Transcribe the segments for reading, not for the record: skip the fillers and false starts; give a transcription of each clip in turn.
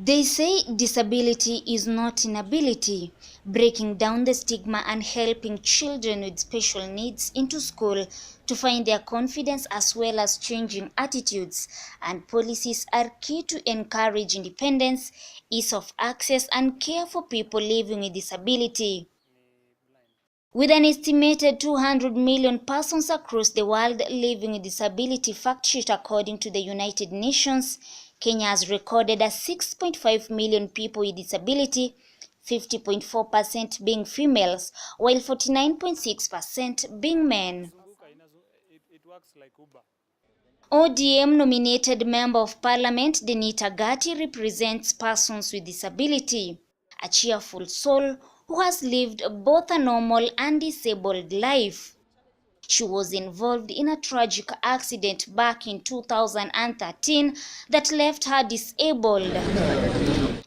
They say disability is not inability, breaking down the stigma and helping children with special needs into school to find their confidence as well as changing attitudes and policies are key to encourage independence, ease of access and care for people living with disability. With an estimated 200 million persons across the world living with disability fact sheet according to the United Nations, Kenya has recorded a 6.5 million people with disability, 50.4% being females, while 49.6% being men. ODM-nominated Member of Parliament Denita Gati represents persons with disability, a cheerful soul who has lived both a normal and disabled life. She was involved in a tragic accident back in 2013 that left her disabled.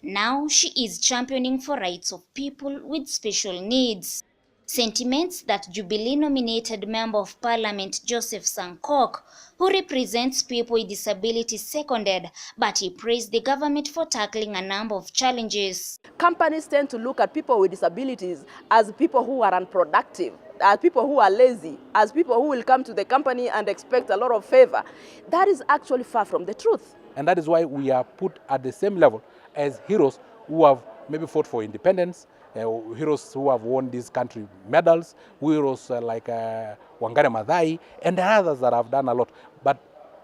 Now she is championing for rights of people with special needs. Sentiments that Jubilee-nominated Member of Parliament Joseph Sankok, who represents people with disabilities, seconded, but he praised the government for tackling a number of challenges. Companies tend to look at people with disabilities as people who are unproductive, as people who are lazy, as people who will come to the company and expect a lot of favor. That is actually far from the truth. And that is why we are put at the same level as heroes who have maybe fought for independence, heroes who have won these country medals, heroes like Wangari Maathai, and others that have done a lot. But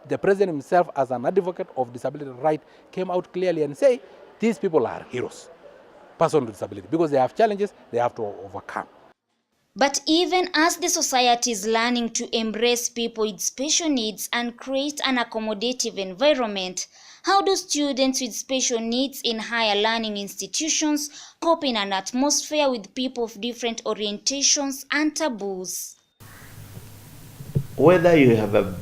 the president himself, as an advocate of disability rights, came out clearly and say, these people are heroes, persons with disability, because they have challenges they have to overcome. But even as the society is learning to embrace people with special needs and create an accommodative environment, how do students with special needs in higher learning institutions cope in an atmosphere with people of different orientations and taboos? Whether you have a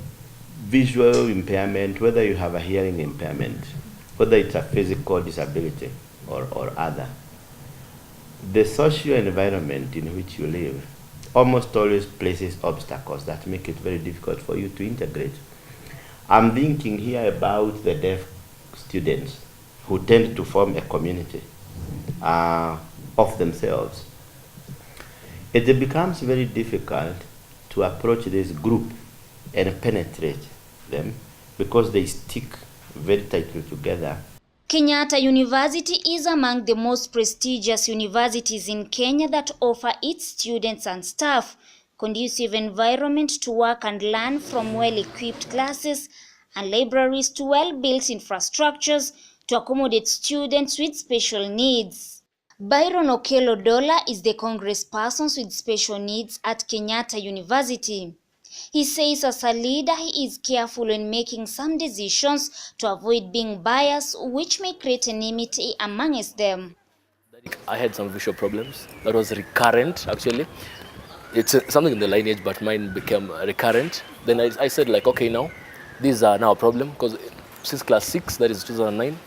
visual impairment, whether you have a hearing impairment, whether it's a physical disability or other, the social environment in which you live almost always places obstacles that make it very difficult for you to integrate. I'm thinking here about the deaf students who tend to form a community of themselves. It becomes very difficult to approach this group and penetrate them because they stick very tightly together. Kenyatta University is among the most prestigious universities in Kenya that offer its students and staff conducive environment to work and learn, from well-equipped classes and libraries to well-built infrastructures to accommodate students with special needs. Byron Okello Dola is the congressperson with special needs at Kenyatta University. He says as a leader, he is careful in making some decisions to avoid being biased, which may create enmity amongst them. I had some visual problems that was recurrent, actually. It's something in the lineage, but mine became recurrent. Then I said, like, okay, now, these are now a problem, because since class 6, that is 2009,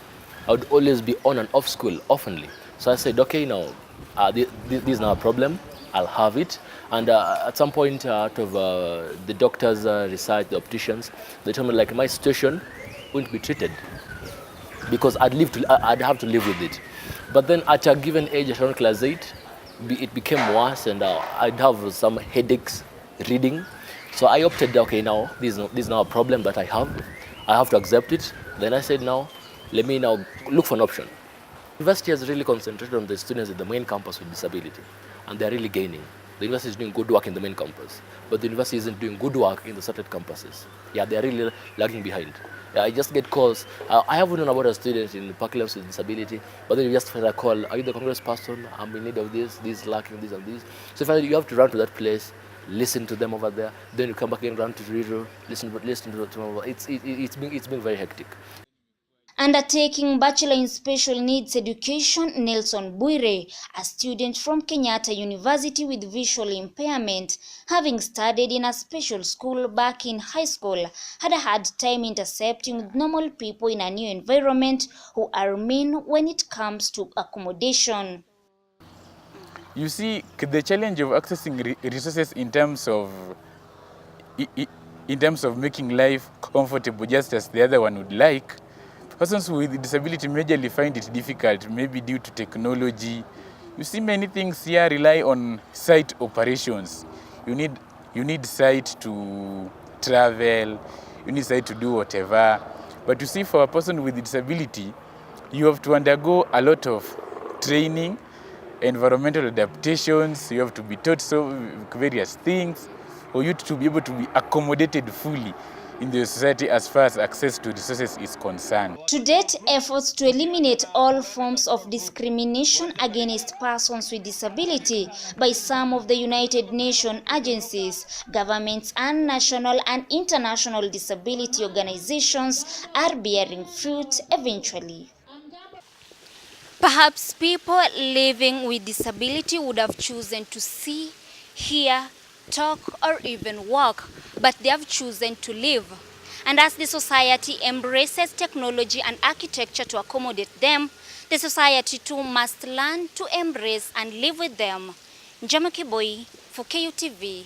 I would always be on and off school, oftenly. So I said, okay, now, this is now a problem. I'll have it. And at some point, out of the doctors' research, the opticians, they told me, like, my situation wouldn't be treated because I'd have to live with it. But then at a given age, around class 8, it became worse, and I'd have some headaches reading. So I opted, okay, now this is now a problem that I have to accept it. Then I said, now let me now look for an option. The university has really concentrated on the students at the main campus with disability, and they're really gaining. The university is doing good work in the main campus, but the university isn't doing good work in the started campuses. Yeah, they're really lagging behind. Yeah, I just get calls. I haven't known about a student in Parklands with disability, but then you just find a call, are you the congress person? I'm in need of this lacking, this and this. So finally you have to run to that place, listen to them over there, then you come back and run to Riro, listen to them. It's been very hectic. Undertaking Bachelor in Special Needs Education, Nelson Bwire, a student from Kenyatta University with visual impairment, having studied in a special school back in high school, had a hard time intercepting with normal people in a new environment who are mean when it comes to accommodation. You see, the challenge of accessing resources in terms of making life comfortable, just as the other one would like. persons with disability majorly find it difficult, maybe due to technology. You see, many things here rely on site operations. You need site to travel, you need site to do whatever. But you see, for a person with disability, you have to undergo a lot of training, environmental adaptations, you have to be taught various things, for you to be able to be accommodated fully in the society as far as access to resources is concerned. To date, efforts to eliminate all forms of discrimination against persons with disability by some of the United Nations agencies, governments, and national and international disability organizations are bearing fruit eventually. Perhaps people living with disability would have chosen to see, hear, talk, or even walk, but they have chosen to live. And as the society embraces technology and architecture to accommodate them, the society too must learn to embrace and live with them. Njama Kiboi for KUTV.